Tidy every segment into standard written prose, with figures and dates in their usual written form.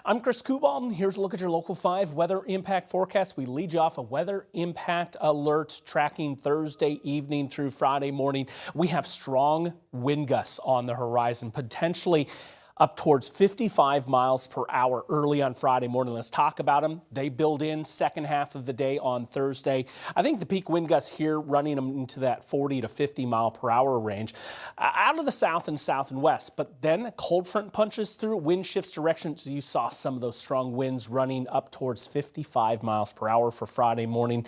I'm Chris Kubal. Here's a look at your Local 5 weather impact forecast. We lead you off a weather impact alert tracking Thursday evening through Friday morning. We have strong wind gusts on the horizon, potentially up towards 55 miles per hour early on Friday morning. Let's talk about them. They build in second half of the day on Thursday. I think the peak wind gusts here running them into that 40 to 50 mile per hour range out of the south and west. But then a cold front punches through, wind shifts directions. You saw some of those strong winds running up towards 55 miles per hour for Friday morning.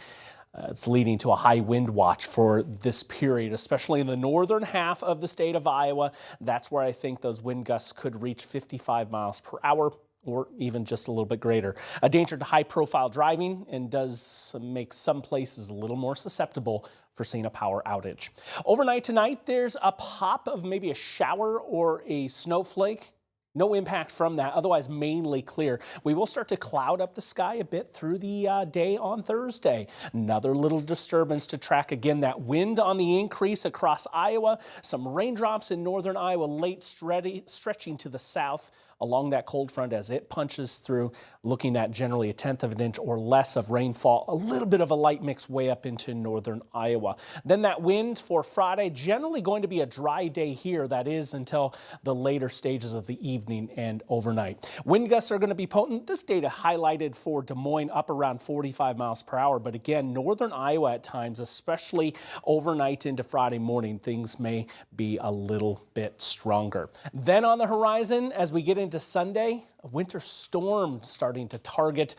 It's leading to a high wind watch for this period, especially in the northern half of the state of Iowa. That's where I think those wind gusts could reach 55 miles per hour or even just a little bit greater. A danger to high profile driving and does make some places a little more susceptible for seeing a power outage. Overnight tonight, there's a pop of maybe a shower or a snowflake. No impact from that, otherwise mainly clear. We will start to cloud up the sky a bit through the day on Thursday. Another little disturbance to track. Again, that wind on the increase across Iowa. Some raindrops in northern Iowa late stretching to the south along that cold front as it punches through, looking at generally 1/10 of an inch or less of rainfall. A little bit of a light mix way up into northern Iowa. Then that wind for Friday, generally going to be a dry day here. That is until the later stages of the evening and overnight. Wind gusts are going to be potent. This data highlighted for Des Moines up around 45 miles per hour. But again, northern Iowa at times, especially overnight into Friday morning, things may be a little bit stronger. Then on the horizon, as we get into Sunday, a winter storm starting to target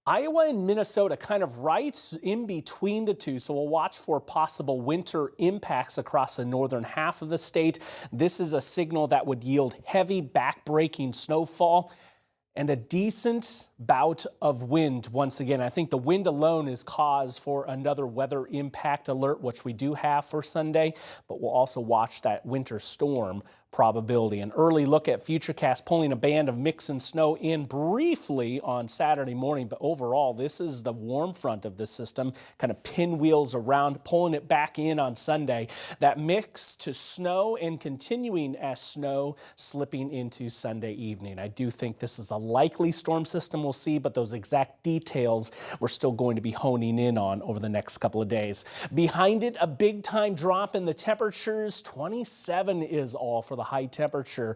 Iowa and Minnesota, kind of right in between the two. So we'll watch for possible winter impacts across the northern half of the state. This is a signal that would yield heavy backbreaking snowfall and a decent bout of wind. Once again, I think the wind alone is cause for another weather impact alert, which we do have for Sunday, but we'll also watch that winter storm probability. An early look at Futurecast pulling a band of mix and snow in briefly on Saturday morning, but overall this is the warm front of the system, kind of pinwheels around, pulling it back in on Sunday. That mix to snow and continuing as snow slipping into Sunday evening. I do think this is a likely storm system we'll see, but those exact details we're still going to be honing in on over the next couple of days. Behind it, a big time drop in the temperatures. 27 is all for the high temperature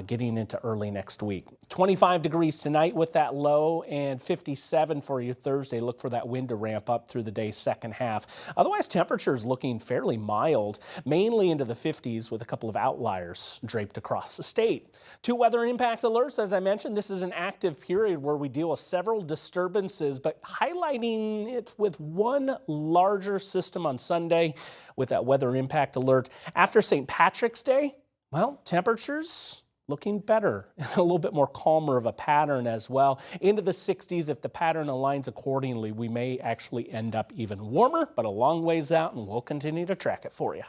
getting into early next week. 25 degrees tonight with that low and 57 for your Thursday. Look for that wind to ramp up through the day's second half. Otherwise, temperatures looking fairly mild, mainly into the 50s with a couple of outliers draped across the state. 2 weather impact alerts. As I mentioned, this is an active period where we deal with several disturbances, but highlighting it with one larger system on Sunday with that weather impact alert. After St. Patrick's Day, well, temperatures looking better, a little bit more calmer of a pattern as well. Into the 60s, if the pattern aligns accordingly, we may actually end up even warmer, but a long ways out, and we'll continue to track it for you.